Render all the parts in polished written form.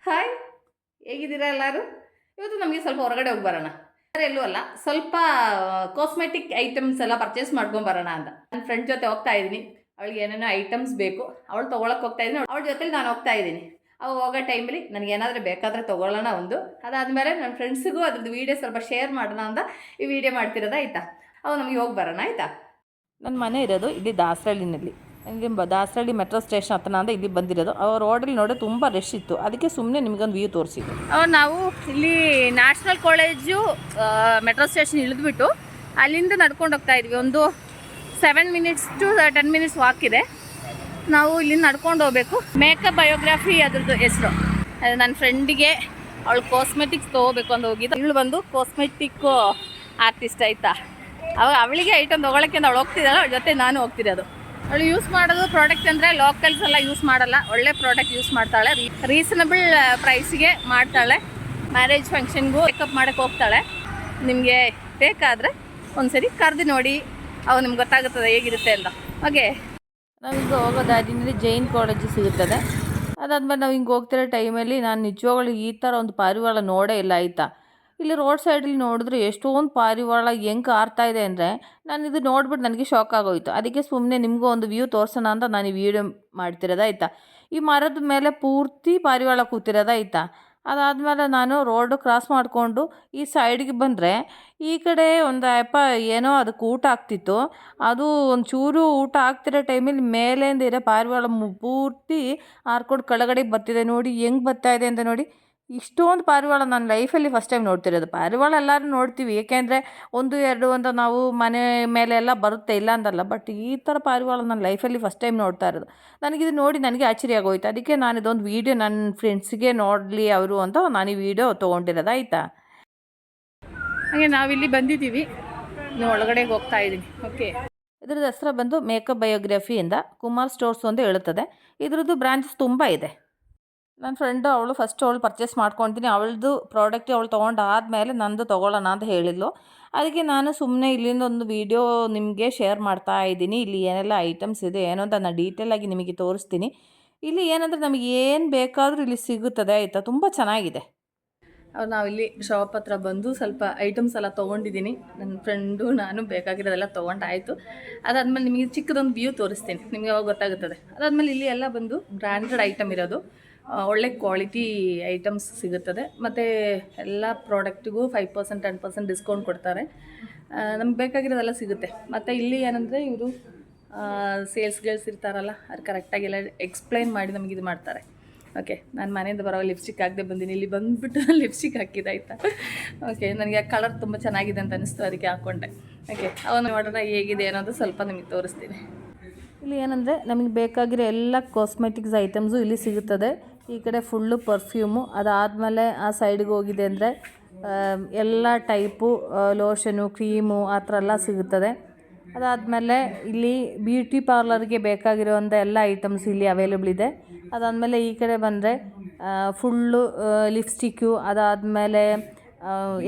Hi, ಹೇಗಿದ್ದೀರಾ ಎಲ್ಲರೂ? ಇವತ್ತು ನಮಗೆ ಸ್ವಲ್ಪ ಹೊರಗಡೆ ಹೋಗಿ ಬರೋಣ. ಎಲ್ಲೂ ಅಲ್ಲ, ಸ್ವಲ್ಪ ಕಾಸ್ಮೆಟಿಕ್ ಐಟಮ್ಸ್ ಎಲ್ಲ ಪರ್ಚೇಸ್ ಮಾಡ್ಕೊಂಡು ಬರೋಣ ಅಂತ ನನ್ನ ಫ್ರೆಂಡ್ ಜೊತೆ ಹೋಗ್ತಾ ಇದ್ದೀನಿ. ಅವಳಿಗೆ ಏನೇನೋ ಐಟಮ್ಸ್ ಬೇಕು, ಅವಳು ತೊಗೊಳಕ್ಕೆ ಹೋಗ್ತಾ ಇದ್ದೀನಿ. ಅವಳ ಜೊತೆಲಿ ನಾನು ಹೋಗ್ತಾ ಇದ್ದೀನಿ. ಅವಾಗ ಹೋಗೋ ಟೈಮಲ್ಲಿ ನನಗೆ ಏನಾದರೂ ಬೇಕಾದರೆ ತೊಗೊಳ್ಳೋಣ ಒಂದು. ಅದಾದಮೇಲೆ ನನ್ನ ಫ್ರೆಂಡ್ಸಿಗೂ ಅದ್ರದ್ದು ವೀಡಿಯೋ ಸ್ವಲ್ಪ ಶೇರ್ ಮಾಡೋಣ ಅಂತ ಈ ವಿಡಿಯೋ ಮಾಡ್ತಿರೋದು, ಆಯಿತಾ? ಅವಾಗ ನಮಗೆ ಹೋಗಿ ಬರೋಣ, ಆಯಿತಾ? ನನ್ನ ಮನೆ ಇರೋದು ಇಲ್ಲಿ ದಾಸರಳ್ಳಿನಲ್ಲಿ. ಇಲ್ಲಿ ದಾಸರಳ್ಳಿ ಮೆಟ್ರೋ ಸ್ಟೇಷನ್ ಹತ್ತಿರ ಅಂತ ಇಲ್ಲಿ ಬಂದಿರೋದು. ಅವ್ರ ರೋಡಲ್ಲಿ ನೋಡಿ ತುಂಬ ರಶ್ ಇತ್ತು, ಅದಕ್ಕೆ ಸುಮ್ಮನೆ ನಿಮಗೊಂದು ವ್ಯೂ ತೋರಿಸಿದ್ದು. ನಾವು ಇಲ್ಲಿ ನ್ಯಾಷನಲ್ ಕಾಲೇಜು ಮೆಟ್ರೋ ಸ್ಟೇಷನ್ ಇಳಿದ್ಬಿಟ್ಟು ಅಲ್ಲಿಂದ ನಡ್ಕೊಂಡು ಹೋಗ್ತಾ ಇದ್ವಿ. ಒಂದು 7 ಮಿನಿಟ್ಸ್ ಟು 10 ಮಿನಿಟ್ಸ್ ವಾಕ್ ಇದೆ. ನಾವು ಇಲ್ಲಿಂದ ನಡ್ಕೊಂಡು ಹೋಗ್ಬೇಕು. ಮೇಕಪ್ ಬಯೋಗ್ರಫಿ ಅದ್ರದ್ದು ಹೆಸರು. ನನ್ನ ಫ್ರೆಂಡಿಗೆ ಅವಳು ಕಾಸ್ಮೆಟಿಕ್ಸ್ ತೊಗೋಬೇಕು ಅಂತ ಹೋಗಿದ್ದು. ಇವಳು ಬಂದು ಕಾಸ್ಮೆಟಿಕ್ಕು ಆರ್ಟಿಸ್ಟ್, ಆಯಿತಾ? ಅವಾಗ ಅವಳಿಗೆ ಐಟಮ್ ತೊಗೊಳಕ್ಕೆ ಅವಳು ಹೋಗ್ತಿದ್ದಾಳೆ, ಅವಳ ಜೊತೆ ನಾನು ಹೋಗ್ತಿರೋದು. ಅವಳು ಯೂಸ್ ಮಾಡೋದು ಪ್ರಾಡಕ್ಟ್ ಅಂದರೆ ಲೋಕಲ್ಸ್ ಎಲ್ಲ ಯೂಸ್ ಮಾಡಲ್ಲ, ಒಳ್ಳೆ ಪ್ರಾಡಕ್ಟ್ ಯೂಸ್ ಮಾಡ್ತಾಳೆ. ರೀಸನಬಲ್ ಪ್ರೈಸಿಗೆ ಮಾಡ್ತಾಳೆ. ಮ್ಯಾರೇಜ್ ಫಂಕ್ಷನ್ಗೂ ಮೇಕಪ್ ಮಾಡೋಕ್ಕೆ ಹೋಗ್ತಾಳೆ. ನಿಮಗೆ ಬೇಕಾದರೆ ಒಂದ್ಸರಿ ಕರೆದು ನೋಡಿ, ಅವು ನಿಮ್ಗೆ ಗೊತ್ತಾಗುತ್ತದೆ ಹೇಗಿರುತ್ತೆ ಅಂತ. ಓಕೆ, ನಾವೀಗ ಹೋಗೋ ದಾರಿನಲ್ಲಿ ಜೈನ್ ಕಾಲೇಜು ಸಿಗುತ್ತದೆ. ಅದಾದಮೇಲೆ ನಾವು ಹಿಂಗೆ ಹೋಗ್ತಿರೋ ಟೈಮಲ್ಲಿ ನಾನು ನಿಜವಾಗ್ಲೂ ಈ ಥರ ಒಂದು ಪಾರಿವಾಳ ನೋಡೇ ಇಲ್ಲ, ಆಯಿತಾ? ಇಲ್ಲಿ ರೋಡ್ ಸೈಡಲ್ಲಿ ನೋಡಿದ್ರೆ ಎಷ್ಟೊಂದು ಪಾರಿವಾಳ ಹೆಂಗೆ ಆರ್ತಾ ಇದೆ ಅಂದರೆ ನಾನು ಇದು ನೋಡ್ಬಿಟ್ಟು ನನಗೆ ಶಾಕ್ ಆಗೋಯಿತು. ಅದಕ್ಕೆ ಸುಮ್ಮನೆ ನಿಮಗೂ ಒಂದು ವ್ಯೂ ತೋರಿಸೋಣ ಅಂತ ನಾನು ಈ ವಿಡಿಯೋ ಮಾಡ್ತಿರೋದು, ಆಯಿತಾ? ಈ ಮರದ ಮೇಲೆ ಪೂರ್ತಿ ಪಾರಿವಾಳ ಕೂತಿರೋದು, ಆಯಿತಾ? ಅದಾದಮೇಲೆ ನಾನು ರೋಡು ಕ್ರಾಸ್ ಮಾಡಿಕೊಂಡು ಈ ಸೈಡ್ಗೆ ಬಂದರೆ ಈ ಕಡೆ ಒಂದು ಅಪ್ಪ ಏನೋ ಅದಕ್ಕೆ ಊಟ ಆಗ್ತಿತ್ತು. ಅದು ಒಂಚೂರು ಊಟ ಆಗ್ತಿರೋ ಟೈಮಲ್ಲಿ ಮೇಲಿಂದ ಇರೋ ಪಾರಿವಾಳ ಪೂರ್ತಿ ಹಾರ್ಕೊಂಡು ಕೆಳಗಡೆ ಬರ್ತಿದೆ. ನೋಡಿ ಹೆಂಗೆ ಬರ್ತಾ ಇದೆ ಅಂತ ನೋಡಿ. ಇಷ್ಟೊಂದು ಪಾರಿವಾಳ ನಾನು ಲೈಫಲ್ಲಿ ಫಸ್ಟ್ ಟೈಮ್ ನೋಡ್ತಿರೋದು. ಪಾರಿವಾಳ ಎಲ್ಲರೂ ನೋಡ್ತೀವಿ, ಏಕೆಂದರೆ 1-2 ಅಂತ ನಾವು ಮನೆ ಮೇಲೆ ಎಲ್ಲ ಬರುತ್ತೆ, ಇಲ್ಲ ಅಂತಲ್ಲ. ಬಟ್ ಈ ಥರ ಪಾರಿವಾಳ ನಾನು ಲೈಫಲ್ಲಿ ಫಸ್ಟ್ ಟೈಮ್ ನೋಡ್ತಾ ಇರೋದು. ನನಗಿದು ನೋಡಿ ನನಗೆ ಆಶ್ಚರ್ಯ ಆಗೋಯ್ತು. ಅದಕ್ಕೆ ನಾನು ಇದೊಂದು ವೀಡಿಯೋ ನನ್ನ ಫ್ರೆಂಡ್ಸಿಗೆ ನೋಡಲಿ ಅವರು ಅಂತ ನಾನು ಈ ವಿಡಿಯೋ ತೊಗೊಂಡಿರೋದು, ಆಯಿತಾ? ಹಾಗೆ ನಾವಿಲ್ಲಿ ಬಂದಿದ್ದೀವಿ, ನೀವು ಒಳಗಡೆ ಹೋಗ್ತಾ ಇದ್ದೀನಿ. ಓಕೆ, ಇದ್ರದ್ದು ಹೆಸರು ಬಂದು ಮೇಕಪ್ ಬಯೋಗ್ರಫಿಯಿಂದ ಕುಮಾರ್ ಸ್ಟೋರ್ಸ್ ಅಂತ ಹೇಳುತ್ತದೆ. ಇದ್ರದ್ದು ಬ್ರಾಂಚಸ್ ತುಂಬ ಇದೆ. ನನ್ನ ಫ್ರೆಂಡು ಅವಳು ಪರ್ಚೇಸ್ ಮಾಡ್ಕೊತೀನಿ, ಅವಳದು ಪ್ರಾಡಕ್ಟ್ ಅವಳು ತೊಗೊಂಡಾದ್ಮೇಲೆ ನಂದು ತೊಗೊಳ್ಳೋಣ ಅಂತ ಹೇಳಿದ್ಲು. ಅದಕ್ಕೆ ನಾನು ಸುಮ್ಮನೆ ಇಲ್ಲಿಂದ ಒಂದು ವೀಡಿಯೋ ನಿಮಗೆ ಶೇರ್ ಮಾಡ್ತಾ ಇದ್ದೀನಿ. ಇಲ್ಲಿ ಏನೆಲ್ಲ ಐಟಮ್ಸ್ ಇದೆ ಏನೋ ಅಂತ ನಾನು ಡೀಟೇಲಾಗಿ ನಿಮಗೆ ತೋರಿಸ್ತೀನಿ. ಇಲ್ಲಿ ಏನಂದರೆ ನಮಗೆ ಏನು ಬೇಕಾದರೂ ಇಲ್ಲಿ ಸಿಗುತ್ತದೆ, ಆಯಿತಾ? ತುಂಬ ಚೆನ್ನಾಗಿದೆ. ನಾವಿಲ್ಲಿ ಶಾಪ್ ಹತ್ರ ಬಂದು ಸ್ವಲ್ಪ ಐಟಮ್ಸ್ ಎಲ್ಲ ತೊಗೊಂಡಿದ್ದೀನಿ. ನನ್ನ ಫ್ರೆಂಡು ನಾನು ಬೇಕಾಗಿರೋದೆಲ್ಲ ತೊಗೊಂಡಾಯಿತು. ಅದಾದಮೇಲೆ ನಿಮಗೆ ಚಿಕ್ಕದೊಂದು ವ್ಯೂ ತೋರಿಸ್ತೀನಿ, ನಿಮಗೆ ಅವಾಗ ಗೊತ್ತಾಗುತ್ತದೆ. ಅದಾದಮೇಲೆ ಇಲ್ಲಿ ಎಲ್ಲ ಬಂದು ಬ್ರ್ಯಾಂಡೆಡ್ ಐಟಮ್ ಇರೋದು, ಒಳ್ಳೆ ಕ್ವಾಲಿಟಿ ಐಟಮ್ಸ್ ಸಿಗುತ್ತದೆ. ಮತ್ತು ಎಲ್ಲ ಪ್ರಾಡಕ್ಟಿಗೂ 5% 10% ಡಿಸ್ಕೌಂಟ್ ಕೊಡ್ತಾರೆ. ನಮ್ಗೆ ಬೇಕಾಗಿರೋದೆಲ್ಲ ಸಿಗುತ್ತೆ. ಮತ್ತು ಇಲ್ಲಿ ಏನಂದರೆ ಇವರು ಸೇಲ್ಸ್ ಇರ್ತಾರಲ್ಲ, ಅದು ಕರೆಕ್ಟಾಗೆಲ್ಲ ಎಕ್ಸ್ಪ್ಲೈನ್ ಮಾಡಿ ನಮಗೆ ಇದು ಮಾಡ್ತಾರೆ. ಓಕೆ, ನಾನು ಮನೆಯಿಂದ ಬರೋ ಲಿಪ್ಸ್ಟಿಕ್ ಹಾಕದೆ ಬಂದೀನಿ. ಇಲ್ಲಿ ಬಂದುಬಿಟ್ಟು ಲಿಪ್ಸ್ಟಿಕ್ ಹಾಕಿದೆ, ಆಯಿತಾ? ಓಕೆ, ನನಗೆ ಆ ಕಲರ್ ತುಂಬ ಚೆನ್ನಾಗಿದೆ ಅಂತ ಅನಿಸ್ತು, ಅದಕ್ಕೆ ಹಾಕ್ಕೊಂಡೆ. ಓಕೆ, ಅವನು ನೋಡೋಣ ಹೇಗಿದೆ ಅನ್ನೋದು ಸ್ವಲ್ಪ ನಿಮಗೆ ತೋರಿಸ್ತೀನಿ. ಇಲ್ಲಿ ಏನಂದರೆ ನಮಗೆ ಬೇಕಾಗಿರೋ ಎಲ್ಲ ಕಾಸ್ಮೆಟಿಕ್ಸ್ ಐಟಮ್ಸು ಇಲ್ಲಿ ಸಿಗುತ್ತದೆ. ಈ ಕಡೆ ಫುಲ್ಲು ಪರ್ಫ್ಯೂಮು. ಅದಾದಮೇಲೆ ಆ ಸೈಡ್ಗೆ ಹೋಗಿದೆ ಅಂದರೆ ಎಲ್ಲ ಟೈಪು ಲೋಷನು, ಕ್ರೀಮು ಆ ಥರ ಎಲ್ಲ ಸಿಗುತ್ತದೆ. ಅದಾದಮೇಲೆ ಇಲ್ಲಿ ಬ್ಯೂಟಿ ಪಾರ್ಲರ್ಗೆ ಬೇಕಾಗಿರುವಂಥ ಎಲ್ಲ ಐಟಮ್ಸ್ ಇಲ್ಲಿ ಅವೈಲೇಬಲ್ ಇದೆ. ಅದಾದಮೇಲೆ ಈ ಕಡೆ ಬಂದರೆ ಫುಲ್ಲು ಲಿಪ್ಸ್ಟಿಕ್ಕು, ಅದಾದಮೇಲೆ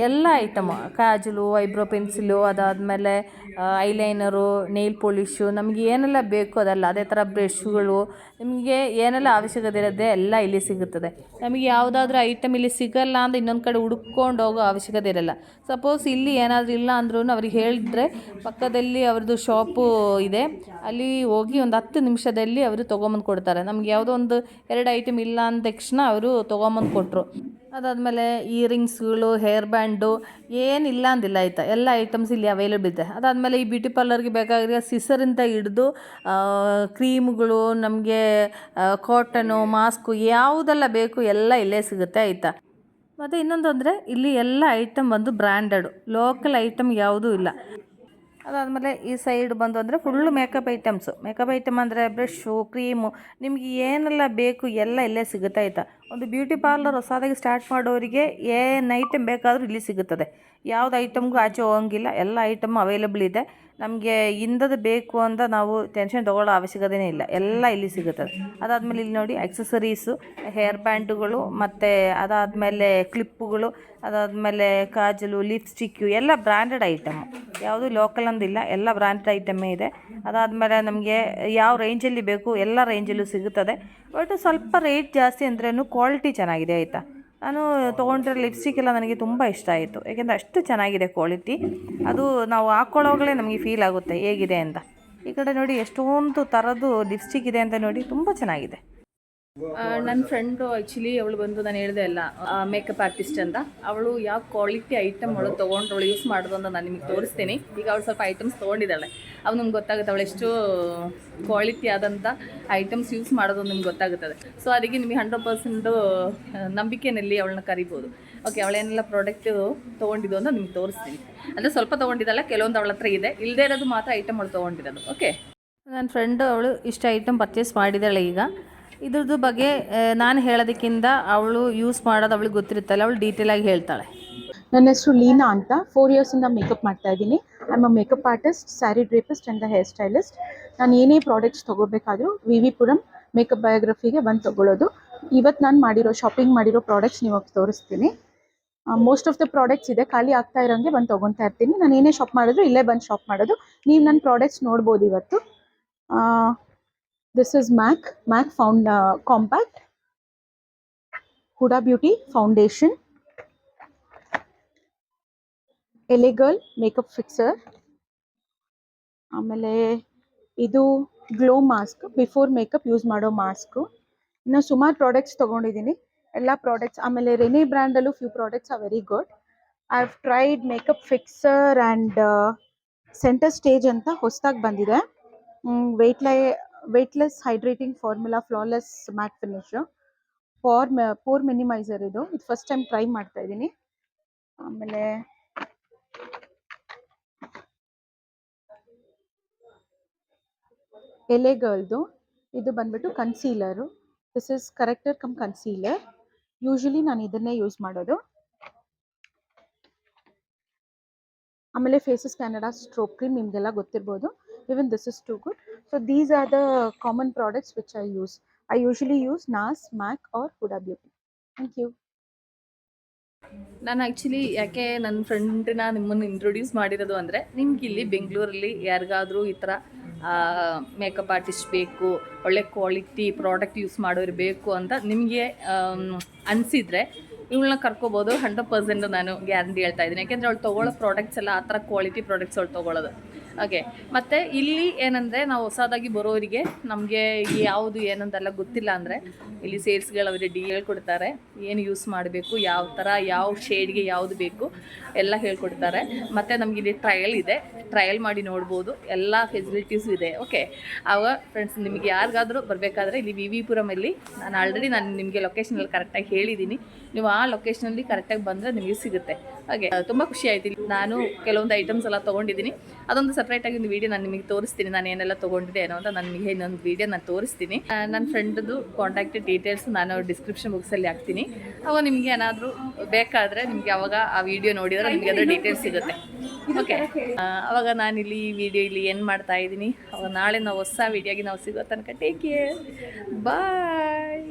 ಎಲ್ಲ ಐಟಮು, ಕಾಜಲು, ಐಬ್ರೋ ಪೆನ್ಸಿಲು, ಅದಾದಮೇಲೆ ಐಲೈನರು, ನೇಲ್ ಪಾಲಿಶು, ನಮಗೆ ಏನೆಲ್ಲ ಬೇಕು ಅದೆಲ್ಲ. ಅದೇ ಥರ ಬ್ರಷ್ಗಳು, ನಿಮಗೆ ಏನೆಲ್ಲ ಅವಶ್ಯಕತೆ ಇರೋದೆ ಎಲ್ಲ ಇಲ್ಲಿ ಸಿಗುತ್ತದೆ. ನಮಗೆ ಯಾವುದಾದ್ರೂ ಐಟಮ್ ಇಲ್ಲಿ ಸಿಗಲ್ಲ ಅಂದರೆ ಇನ್ನೊಂದು ಕಡೆ ಹುಡ್ಕೊಂಡು ಹೋಗೋ ಅವಶ್ಯಕತೆ ಇರೋಲ್ಲ. ಸಪೋಸ್ ಇಲ್ಲಿ ಏನಾದರೂ ಇಲ್ಲ ಅಂದ್ರೂ ಅವ್ರಿಗೆ ಹೇಳಿದ್ರೆ ಪಕ್ಕದಲ್ಲಿ ಅವ್ರದ್ದು ಶಾಪು ಇದೆ, ಅಲ್ಲಿ ಹೋಗಿ ಒಂದು 10 ನಿಮಿಷದಲ್ಲಿ ಅವರು ತೊಗೊಂಬಂದು ಕೊಡ್ತಾರೆ. ನಮ್ಗೆ ಯಾವುದೋ ಒಂದು 2 ಐಟಮ್ ಇಲ್ಲ ಅಂದ ತಕ್ಷಣ ಅವರು ತೊಗೊಂಬಂದು ಕೊಟ್ಟರು. ಅದಾದಮೇಲೆ ಇಯರಿಂಗ್ಸ್ಗಳು, ಹೇರ್ ಬ್ಯಾಂಡು ಏನಿಲ್ಲ ಅಂದಿಲ್ಲ, ಆಯಿತಾ? ಎಲ್ಲ ಐಟಮ್ಸ್ ಇಲ್ಲಿ ಅವೈಲೇಬಲ್ ಇದೆ. ಅದಾದಮೇಲೆ ಈ ಬ್ಯೂಟಿ ಪಾರ್ಲರ್ಗೆ ಬೇಕಾಗಿರೋ ಸಿಸರಿಂದ ಹಿಡಿದು ಕ್ರೀಮ್ಗಳು, ನಮಗೆ ಕಾಟನು, ಮಾಸ್ಕು ಯಾವುದೆಲ್ಲ ಬೇಕು ಎಲ್ಲ ಇಲ್ಲೇ ಸಿಗುತ್ತೆ, ಆಯಿತಾ? ಮತ್ತು ಇನ್ನೊಂದು ಅಂದರೆ ಇಲ್ಲಿ ಎಲ್ಲ ಐಟಮ್ ಬಂದು ಬ್ರ್ಯಾಂಡೆಡು, ಲೋಕಲ್ ಐಟಮ್ ಯಾವುದೂ ಇಲ್ಲ. ಅದಾದಮೇಲೆ ಈ ಸೈಡ್ ಬಂದು ಅಂದರೆ full makeup items. Makeup item ಅಂದರೆ ಬ್ರಷ್ಷು, ಕ್ರೀಮು, ನಿಮಗೆ ಏನೆಲ್ಲ ಬೇಕು ಎಲ್ಲ ಇಲ್ಲೇ ಸಿಗುತ್ತೆ, ಆಯಿತಾ? ಒಂದು ಬ್ಯೂಟಿ ಪಾರ್ಲರ್ ಹೊಸದಾಗಿ ಸ್ಟಾರ್ಟ್ ಮಾಡೋರಿಗೆ ಏನು ಐಟಮ್ ಬೇಕಾದರೂ ಇಲ್ಲಿ ಸಿಗುತ್ತದೆ. ಯಾವ್ದು ಐಟಮ್ಗೂ ಆಚೆ ಹೋಗಂಗಿಲ್ಲ, ಎಲ್ಲ ಐಟಮ್ ಅವೈಲೇಬಲ್ ಇದೆ. ನಮಗೆ ಇಂಥದ್ದು ಬೇಕು ಅಂತ ನಾವು ಟೆನ್ಷನ್ ತೊಗೊಳ್ಳೋ ಅವಶ್ಯಕತೆಯೇ ಇಲ್ಲ, ಎಲ್ಲ ಇಲ್ಲಿ ಸಿಗುತ್ತದೆ. ಅದಾದಮೇಲೆ ಇಲ್ಲಿ ನೋಡಿ ಆಕ್ಸೆಸರೀಸು, ಹೇರ್ ಬ್ಯಾಂಡುಗಳು, ಮತ್ತು ಅದಾದಮೇಲೆ ಕ್ಲಿಪ್ಪುಗಳು, ಅದಾದಮೇಲೆ ಕಾಜಲು, ಲಿಪ್ಸ್ಟಿಕ್ಕು ಎಲ್ಲ ಬ್ರ್ಯಾಂಡೆಡ್ ಐಟಮು, ಯಾವುದು ಲೋಕಲ್ ಅಂದಿಲ್ಲ, ಎಲ್ಲ ಬ್ರ್ಯಾಂಡೆಡ್ ಐಟಮೇ ಇದೆ. ಅದಾದಮೇಲೆ ನಮಗೆ ಯಾವ ರೇಂಜಲ್ಲಿ ಬೇಕು ಎಲ್ಲ ರೇಂಜಲ್ಲೂ ಸಿಗುತ್ತದೆ. ಬಟ್ ಸ್ವಲ್ಪ ರೇಟ್ ಜಾಸ್ತಿ ಅಂದ್ರೂ ಕ್ವಾಲಿಟಿ ಚೆನ್ನಾಗಿದೆ ಆಯಿತಾ. ನಾನು ತೊಗೊಂಡಿರೋ ಲಿಪ್ಸ್ಟಿಕ್ ಎಲ್ಲ ನನಗೆ ತುಂಬ ಇಷ್ಟ ಆಯಿತು, ಏಕೆಂದರೆ ಅಷ್ಟು ಚೆನ್ನಾಗಿದೆ ಕ್ವಾಲಿಟಿ. ಅದು ನಾವು ಹಾಕ್ಕೊಳ್ಳೋವಾಗಲೇ ನಮಗೆ ಫೀಲ್ ಆಗುತ್ತೆ ಹೇಗಿದೆ ಅಂತ. ಈ ಕಡೆ ನೋಡಿ ಎಷ್ಟೊಂದು ಥರದ್ದು ಲಿಪ್ಸ್ಟಿಕ್ ಇದೆ ಅಂತ ನೋಡಿ, ತುಂಬ ಚೆನ್ನಾಗಿದೆ. ನನ್ನ ಫ್ರೆಂಡು ಆ್ಯಕ್ಚುಲಿ ಅವಳು ಬಂದು ನಾನು ಹೇಳಿದೆ ಅಲ್ಲ ಮೇಕಪ್ ಆರ್ಟಿಸ್ಟ್ ಅಂತ, ಅವಳು ಯಾವ ಕ್ವಾಲಿಟಿ ಐಟಮ್ ಅವಳು ತೊಗೊಂಡ್ರವಳು ಯೂಸ್ ಮಾಡೋದು ಅಂತ ನಾನು ನಿಮಗೆ ತೋರಿಸ್ತೀನಿ. ಈಗ ಅವಳು ಸ್ವಲ್ಪ ಐಟಮ್ಸ್ ತೊಗೊಂಡಿದ್ದಾಳೆ, ಅವು ನಮ್ಗೆ ಗೊತ್ತಾಗುತ್ತೆ ಅವಳು ಎಷ್ಟು ಕ್ವಾಲಿಟಿ ಆದಂಥ ಐಟಮ್ಸ್ ಯೂಸ್ ಮಾಡೋದು ನಿಮ್ಗೆ ಗೊತ್ತಾಗುತ್ತದೆ. ಸೊ ಅದಕ್ಕೆ ನಿಮಗೆ 100% ನಂಬಿಕೆಯಲ್ಲಿ ಅವಳನ್ನ ಕರಿಬೋದು. ಓಕೆ, ಅವಳೇನೆಲ್ಲ ಪ್ರಾಡಕ್ಟು ತೊಗೊಂಡಿದ್ದು ಅಂತ ನಿಮ್ಗೆ ತೋರಿಸ್ತೀನಿ. ಅಂದರೆ ಸ್ವಲ್ಪ ತೊಗೊಂಡಿದ್ದಲ್ಲ, ಕೆಲವೊಂದು ಅವಳ ಹತ್ರ ಇದೆ, ಇಲ್ಲದೇ ಇರೋದು ಮಾತ್ರ ಐಟಮ್ ಅವಳು ತೊಗೊಂಡಿರೋದು. ಓಕೆ, ನನ್ನ ಫ್ರೆಂಡು ಅವಳು ಇಷ್ಟ ಐಟಮ್ ಪರ್ಚೇಸ್ ಮಾಡಿದ್ದಾಳೆ. ಈಗ ಇದ್ರದ್ದು ಬಗ್ಗೆ ನಾನು ಹೇಳೋದಕ್ಕಿಂತ ಅವಳು ಯೂಸ್ ಮಾಡೋದು ಅವಳಿಗೆ ಗೊತ್ತಿರುತ್ತಲ್ಲ, ಅವಳು ಡೀಟೇಲಾಗಿ ಹೇಳ್ತಾಳೆ. ನನ್ನ ಹೆಸರು ಲೀನಾ ಅಂತ. 4 ಇಯರ್ಸಿಂದ ಮೇಕಪ್ ಮಾಡ್ತಾ ಇದ್ದೀನಿ. I am a makeup artist, sari drapist and the hair stylist. ನಾನು ಏನೇ ಪ್ರಾಡಕ್ಟ್ಸ್ ತೊಗೋಬೇಕಾದ್ರೂ ವಿ ಪುರಂ ಮೇಕಪ್ ಬಯೋಗ್ರಫಿಗೆ ಬಂದು ತೊಗೊಳ್ಳೋದು. ಇವತ್ತು ನಾನು ಶಾಪಿಂಗ್ ಮಾಡಿರೋ ಪ್ರಾಡಕ್ಟ್ಸ್ ನಿಮಗೆ ತೋರಿಸ್ತೀನಿ. ಮೋಸ್ಟ್ ಆಫ್ ದ ಪ್ರಾಡಕ್ಟ್ಸ್ ಇದೆ, ಖಾಲಿ ಆಗ್ತಾ ಇರೋಂಗೆ ಬಂದು ತೊಗೊತಾ ಇರ್ತೀನಿ. ನಾನು ಏನೇ ಶಾಪ್ ಮಾಡಿದ್ರು ಇಲ್ಲೇ ಬಂದು ಶಾಪ್ ಮಾಡೋದು. ನೀವು ನನ್ನ ಪ್ರಾಡಕ್ಟ್ಸ್ ನೋಡ್ಬೋದು ಇವತ್ತು. This is MAC Compact Huda Beauty Foundation, LA Girl Makeup Fixer, ಆಮೇಲೆ ಇದು glow mask, before makeup use ಮಾಡೋ ಮಾಸ್ಕು. ಇನ್ನು ಸುಮಾರು ಪ್ರಾಡಕ್ಟ್ಸ್ ತೊಗೊಂಡಿದ್ದೀನಿ, ಎಲ್ಲ ಪ್ರಾಡಕ್ಟ್ಸ್. ಆಮೇಲೆ ರೆನಿ ಬ್ರ್ಯಾಂಡಲ್ಲೂ few products are very good. I have tried makeup fixer and centre stage ಅಂತ ಹೊಸದಾಗಿ ಬಂದಿದೆ. Weightless hydrating formula flawless matte finish pore minimiser. ಇದು ಫಸ್ಟ್ ಟೈಮ್ ಟ್ರೈ ಮಾಡ್ತಾ ಇದ್ದೀನಿ. ಆಮೇಲೆ ಎಲೆ ಗರ್ಲ್ದು ಇದು ಬಂದ್ಬಿಟ್ಟು concealer. This is corrector cum concealer. Usually ನಾನು ಇದನ್ನೇ ಯೂಸ್ ಮಾಡೋದು. ಆಮೇಲೆ ಫೇಸಸ್ ಕ್ಯಾನಡಾ ಸ್ಟ್ರೋಕ್ ಕ್ರೀಮ್ ನಿಮಗೆಲ್ಲ ಗೊತ್ತಿರ್ಬೋದು. even this is too good. So these are the common products which I use. I usually use NARS, MAC or Huda Beauty. Thank you. ನಾನು actually ಯಾಕೆ ನನ್ನ ಫ್ರೆಂಡನ್ನ ನಿಮ್ಮನ್ನು ಇಂಟ್ರೊಡ್ಯೂಸ್ ಮಾಡಿರೋದು ಅಂದರೆ, ನಿಮ್ಗೆ ಇಲ್ಲಿ ಬೆಂಗಳೂರಲ್ಲಿ ಯಾರಿಗಾದರೂ ಈ ಥರ ಮೇಕಪ್ ಆರ್ಟಿಸ್ಟ್ ಬೇಕು, ಒಳ್ಳೆ ಕ್ವಾಲಿಟಿ ಪ್ರಾಡಕ್ಟ್ ಯೂಸ್ ಮಾಡೋರು ಬೇಕು ಅಂತ ನಿಮಗೆ ಅನಿಸಿದರೆ ಇವಳನ್ನ ಕರ್ಕೋಬೋದು. 100% ನಾನು ಗ್ಯಾರಂಟಿ ಹೇಳ್ತಾ ಇದ್ದೀನಿ. ಯಾಕೆಂದರೆ ಅವಳು ತೊಗೊಳ್ಳೋ ಪ್ರಾಡಕ್ಟ್ಸ್ ಎಲ್ಲ ಆ ಥರ ಕ್ವಾಲಿಟಿ ಪ್ರಾಡಕ್ಟ್ಸ್ ಅವಳು ತೊಗೊಳ್ಳೋದು. ಓಕೆ, ಮತ್ತು ಇಲ್ಲಿ ಏನಂದರೆ ನಾವು ಹೊಸದಾಗಿ ಬರೋರಿಗೆ ನಮಗೆ ಯಾವುದು ಏನಂತೆಲ್ಲ ಗೊತ್ತಿಲ್ಲ ಅಂದರೆ, ಇಲ್ಲಿ ಸೇಲ್ಸ್ಗಳು ಅವರಿಗೆ ಹೇಳ್ಕೊಡ್ತಾರೆ, ಏನು ಯೂಸ್ ಮಾಡಬೇಕು, ಯಾವ ಥರ ಯಾವ ಶೇಡ್ಗೆ ಯಾವುದು ಬೇಕು ಎಲ್ಲ ಹೇಳ್ಕೊಡ್ತಾರೆ. ಮತ್ತು ನಮಗೆ ಇಲ್ಲಿ ಟ್ರಯಲ್ ಇದೆ, ಟ್ರಯಲ್ ಮಾಡಿ ನೋಡ್ಬೋದು, ಎಲ್ಲ ಫೆಸಿಲಿಟೀಸು ಇದೆ. ಓಕೆ, ಆವಾಗ ಫ್ರೆಂಡ್ಸ್ ನಿಮಗೆ ಯಾರಿಗಾದರೂ ಬರಬೇಕಾದ್ರೆ ಇಲ್ಲಿ ವಿ ಪುರಮಲ್ಲಿ ನಾನು ಆಲ್ರೆಡಿ ನಿಮಗೆ ಲೊಕೇಶನಲ್ಲಿ ಕರೆಕ್ಟಾಗಿ ಹೇಳಿದ್ದೀನಿ. ನೀವು ಆ ಲೊಕೇಶನಲ್ಲಿ ಕರೆಕ್ಟಾಗಿ ಬಂದರೆ ನಿಮಗೆ ಸಿಗುತ್ತೆ. ಹಾಗೆ ತುಂಬ ಖುಷಿ ಆಯ್ತು. ನಾನು ಕೆಲವೊಂದು ಐಟಮ್ಸ್ ಎಲ್ಲ ತೊಗೊಂಡಿದ್ದೀನಿ, ಅದೊಂದು ಸಪ್ರೇಟಾಗಿ ಒಂದು ವೀಡಿಯೋ ನಾನು ನಿಮಗೆ ತೋರಿಸ್ತೀನಿ, ನಾನು ಏನೆಲ್ಲ ತೊಗೊಂಡಿದ್ದೆ ಏನೋ ಅಂತ. ನಾನು ನಿಮಗೆ ಇನ್ನೊಂದು ವೀಡಿಯೋ ನಾನು ತೋರಿಸ್ತೀನಿ. ನನ್ನ ಫ್ರೆಂಡ್ದು ಕಾಂಟ್ಯಾಕ್ಟ್ ಡೀಟೇಲ್ಸ್ ನಾನು ಡಿಸ್ಕ್ರಿಪ್ಷನ್ ಬಾಕ್ಸಲ್ಲಿ ಹಾಕ್ತೀನಿ. ಅವಾಗ ನಿಮಗೆ ಏನಾದರೂ ಬೇಕಾದರೆ ನಿಮಗೆ ಅವಾಗ ಆ ವಿಡಿಯೋ ನೋಡಿದರೆ ನಿಮಗೆ ಅದರ ಡೀಟೇಲ್ಸ್ ಸಿಗುತ್ತೆ. ಓಕೆ, ಅವಾಗ ನಾನಿಲ್ಲಿ ಈ ವಿಡಿಯೋ ಇಲ್ಲಿ ಏನು ಮಾಡ್ತಾ ಇದ್ದೀನಿ. ಅವಾಗ ನಾಳೆ ನಾವು ಹೊಸ ವಿಡಿಯೋಗೆ ನಾವು ಸಿಗೋ ತನಕ ಟೇಕ್ ಕೇರ್, ಬಾಯ್.